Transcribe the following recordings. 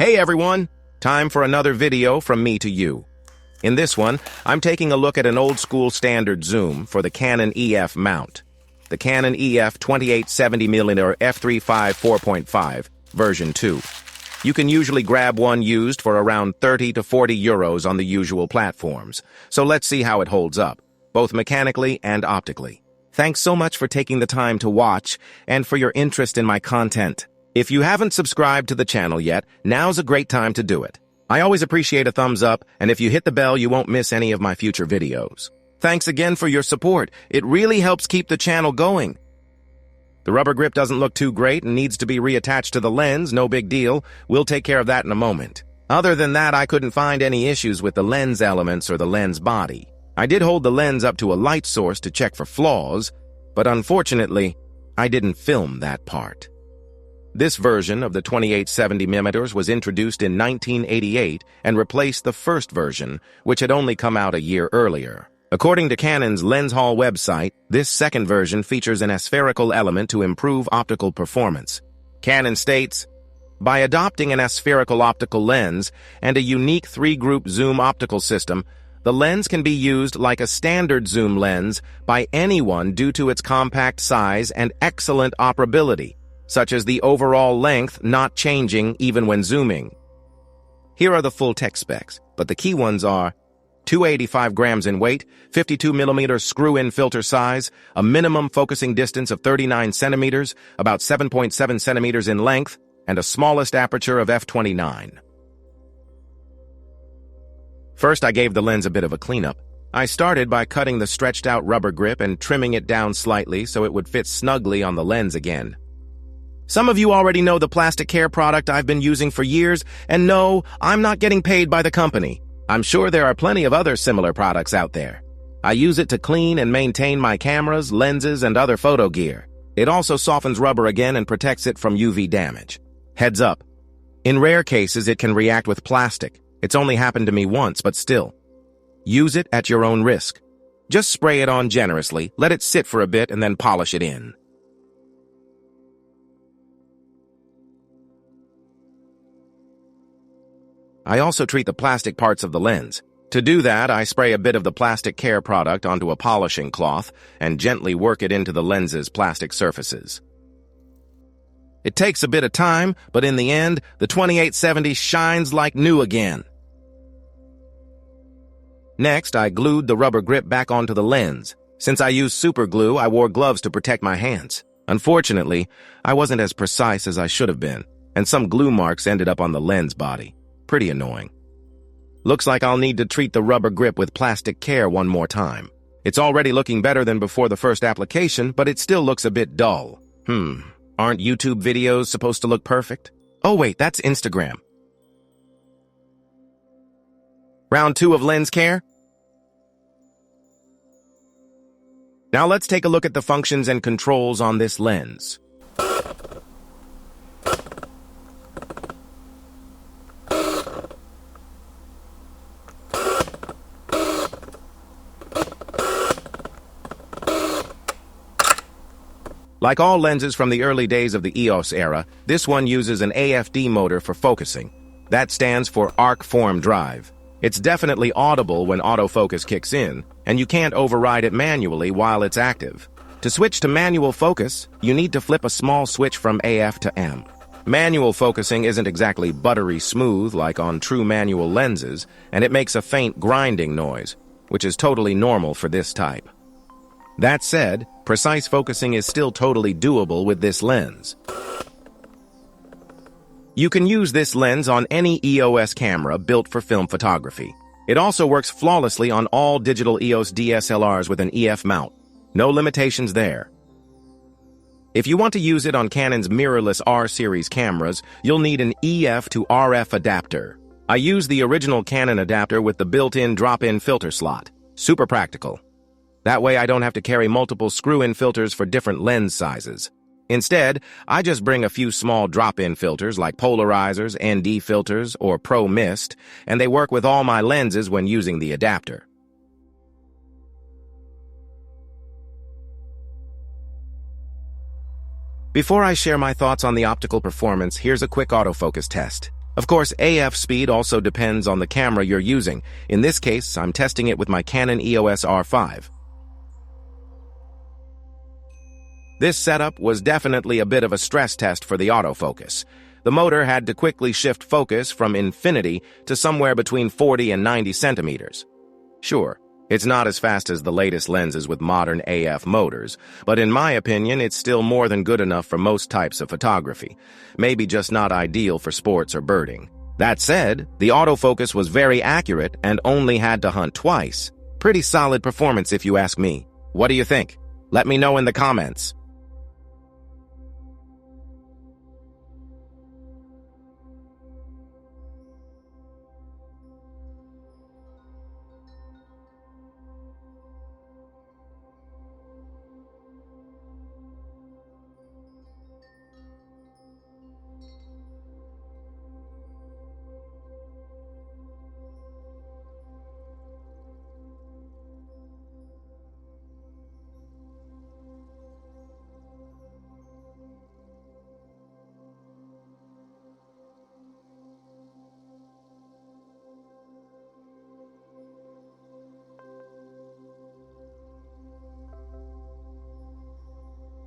Hey everyone! Time for another video from me to you. In this one, I'm taking a look at an old-school standard zoom for the Canon EF mount. The Canon EF 2870mm f3.5 4.5 version 2. You can usually grab one used for around 30 to 40 euros on the usual platforms. So let's see how it holds up, both mechanically and optically. Thanks so much for taking the time to watch and for your interest in my content. If you haven't subscribed to the channel yet, now's a great time to do it. I always appreciate a thumbs up, and if you hit the bell, you won't miss any of my future videos. Thanks again for your support. It really helps keep the channel going. The rubber grip doesn't look too great and needs to be reattached to the lens, no big deal. We'll take care of that in a moment. Other than that, I couldn't find any issues with the lens elements or the lens body. I did hold the lens up to a light source to check for flaws, but unfortunately, I didn't film that part. This version of the 2870mm was introduced in 1988 and replaced the first version, which had only come out a year earlier. According to Canon's Lens Hall website, this second version features an aspherical element to improve optical performance. Canon states, "By adopting an aspherical optical lens and a unique three-group zoom optical system, the lens can be used like a standard zoom lens by anyone due to its compact size and excellent operability, such as the overall length not changing even when zooming." Here are the full tech specs, but the key ones are 285 grams in weight, 52mm screw-in filter size, a minimum focusing distance of 39 centimeters, about 7.7 centimeters in length, and a smallest aperture of f/29. First, I gave the lens a bit of a cleanup. I started by cutting the stretched-out rubber grip and trimming it down slightly so it would fit snugly on the lens again. Some of you already know the plastic care product I've been using for years, and no, I'm not getting paid by the company. I'm sure there are plenty of other similar products out there. I use it to clean and maintain my cameras, lenses, and other photo gear. It also softens rubber again and protects it from UV damage. Heads up. In rare cases, it can react with plastic. It's only happened to me once, but still. Use it at your own risk. Just spray it on generously, let it sit for a bit, and then polish it in. I also treat the plastic parts of the lens. To do that, I spray a bit of the plastic care product onto a polishing cloth and gently work it into the lens's plastic surfaces. It takes a bit of time, but in the end, the 2870 shines like new again. Next, I glued the rubber grip back onto the lens. Since I used super glue, I wore gloves to protect my hands. Unfortunately, I wasn't as precise as I should have been, and some glue marks ended up on the lens body. Pretty annoying. Looks like I'll need to treat the rubber grip with plastic care one more time. It's already looking better than before the first application, but it still looks a bit dull. Aren't YouTube videos supposed to look perfect? Oh wait, that's Instagram. Round 2 of lens care? Now let's take a look at the functions and controls on this lens. Like all lenses from the early days of the EOS era, this one uses an AFD motor for focusing. That stands for arc form drive. It's definitely audible when autofocus kicks in, and you can't override it manually while it's active. To switch to manual focus, you need to flip a small switch from AF to M. Manual focusing isn't exactly buttery smooth like on true manual lenses, and it makes a faint grinding noise, which is totally normal for this type. That said, precise focusing is still totally doable with this lens. You can use this lens on any EOS camera built for film photography. It also works flawlessly on all digital EOS DSLRs with an EF mount. No limitations there. If you want to use it on Canon's mirrorless R-series cameras, you'll need an EF to RF adapter. I use the original Canon adapter with the built-in drop-in filter slot. Super practical. That way I don't have to carry multiple screw-in filters for different lens sizes. Instead, I just bring a few small drop-in filters like polarizers, ND filters, or Pro Mist, and they work with all my lenses when using the adapter. Before I share my thoughts on the optical performance, here's a quick autofocus test. Of course, AF speed also depends on the camera you're using. In this case, I'm testing it with my Canon EOS R5. This setup was definitely a bit of a stress test for the autofocus. The motor had to quickly shift focus from infinity to somewhere between 40 and 90 centimeters. Sure, it's not as fast as the latest lenses with modern AF motors, but in my opinion, it's still more than good enough for most types of photography. Maybe just not ideal for sports or birding. That said, the autofocus was very accurate and only had to hunt twice. Pretty solid performance if you ask me. What do you think? Let me know in the comments.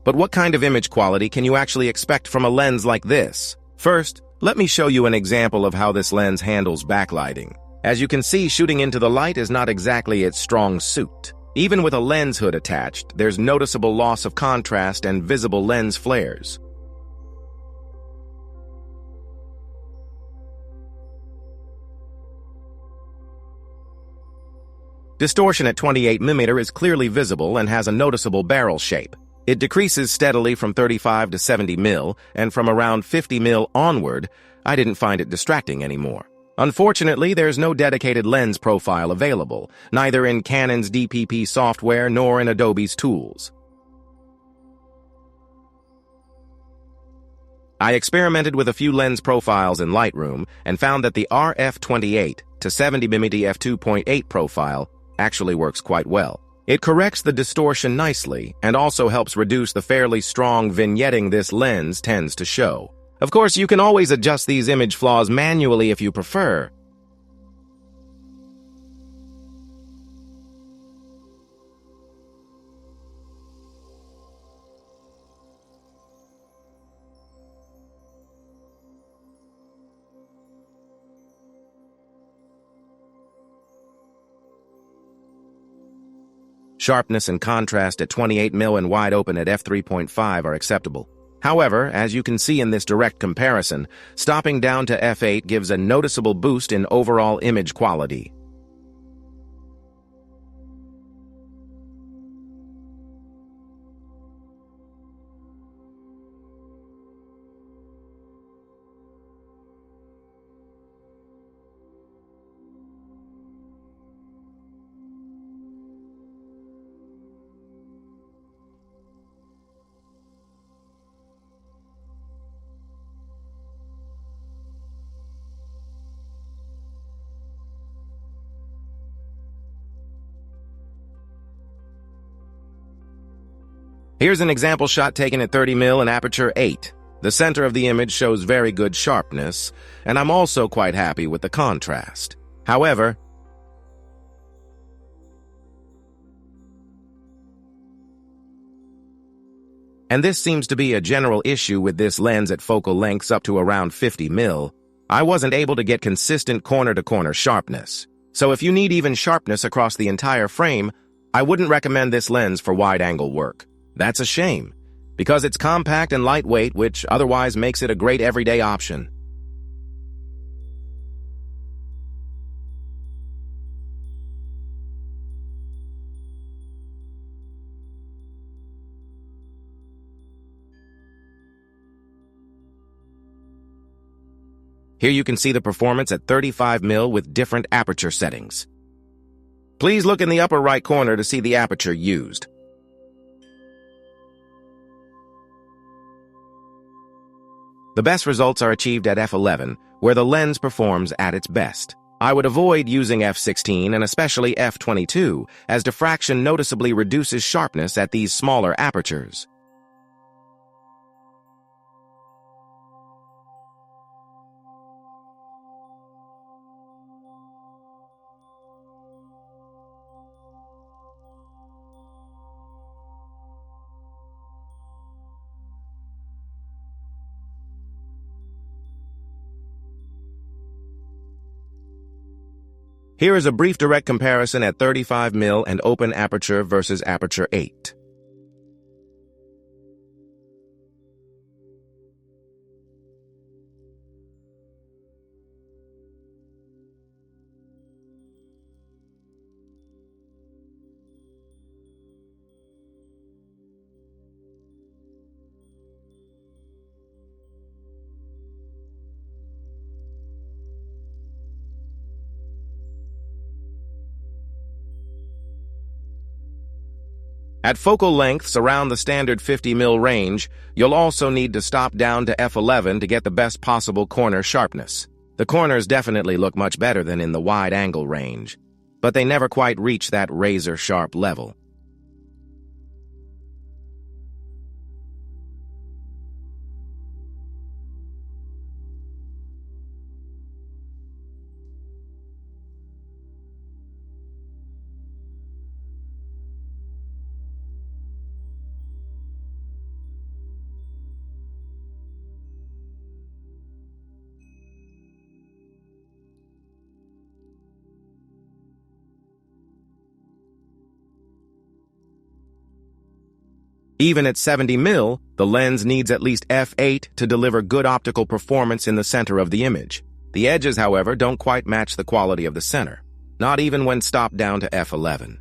But what kind of image quality can you actually expect from a lens like this? First, let me show you an example of how this lens handles backlighting. As you can see, shooting into the light is not exactly its strong suit. Even with a lens hood attached, there's noticeable loss of contrast and visible lens flares. Distortion at 28mm is clearly visible and has a noticeable barrel shape. It decreases steadily from 35 to 70mm, and from around 50mm onward, I didn't find it distracting anymore. Unfortunately, there's no dedicated lens profile available, neither in Canon's DPP software nor in Adobe's tools. I experimented with a few lens profiles in Lightroom and found that the RF28 to 70mm f2.8 profile actually works quite well. It corrects the distortion nicely and also helps reduce the fairly strong vignetting this lens tends to show. Of course, you can always adjust these image flaws manually if you prefer. Sharpness and contrast at 28mm and wide open at f3.5 are acceptable. However, as you can see in this direct comparison, stopping down to f8 gives a noticeable boost in overall image quality. Here's an example shot taken at 30mm and aperture 8. The center of the image shows very good sharpness, and I'm also quite happy with the contrast. However, and this seems to be a general issue with this lens at focal lengths up to around 50mm, I wasn't able to get consistent corner-to-corner sharpness. So if you need even sharpness across the entire frame, I wouldn't recommend this lens for wide-angle work. That's a shame, because it's compact and lightweight, which otherwise makes it a great everyday option. Here you can see the performance at 35mm with different aperture settings. Please look in the upper right corner to see the aperture used. The best results are achieved at f11, where the lens performs at its best. I would avoid using f16 and especially f22, as diffraction noticeably reduces sharpness at these smaller apertures. Here is a brief direct comparison at 35mm and open aperture versus aperture 8. At focal lengths around the standard 50mm range, you'll also need to stop down to f11 to get the best possible corner sharpness. The corners definitely look much better than in the wide-angle range, but they never quite reach that razor-sharp level. Even at 70mm, the lens needs at least f8 to deliver good optical performance in the center of the image. The edges, however, don't quite match the quality of the center, not even when stopped down to f11.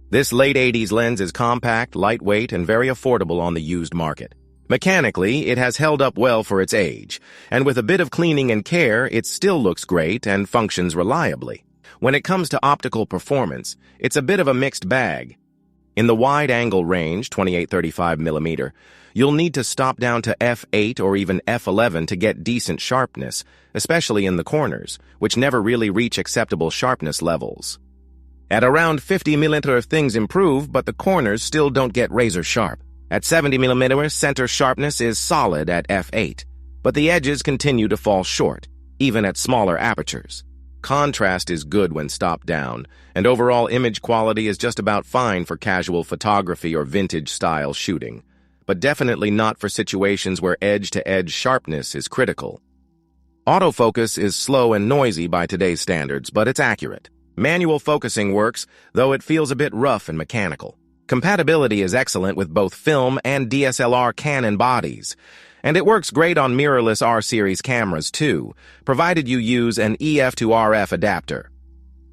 This late 80s lens is compact, lightweight, and very affordable on the used market. Mechanically, it has held up well for its age, and with a bit of cleaning and care, it still looks great and functions reliably. When it comes to optical performance, it's a bit of a mixed bag. In the wide-angle range, 28-35mm, you'll need to stop down to f8 or even f11 to get decent sharpness, especially in the corners, which never really reach acceptable sharpness levels. At around 50mm, things improve, but the corners still don't get razor-sharp. At 70mm, center sharpness is solid at f8, but the edges continue to fall short, even at smaller apertures. Contrast is good when stopped down, and overall image quality is just about fine for casual photography or vintage-style shooting, but definitely not for situations where edge-to-edge sharpness is critical. Autofocus is slow and noisy by today's standards, but it's accurate. Manual focusing works, though it feels a bit rough and mechanical. Compatibility is excellent with both film and DSLR Canon bodies, and it works great on mirrorless R-series cameras too, provided you use an EF to RF adapter.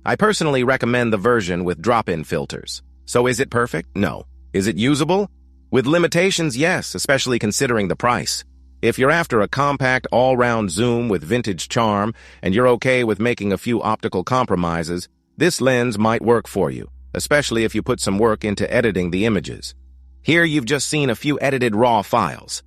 I personally recommend the version with drop-in filters. So is it perfect? No. Is it usable? With limitations, yes, especially considering the price. If you're after a compact all-round zoom with vintage charm, and you're okay with making a few optical compromises, this lens might work for you, especially if you put some work into editing the images. Here you've just seen a few edited raw files.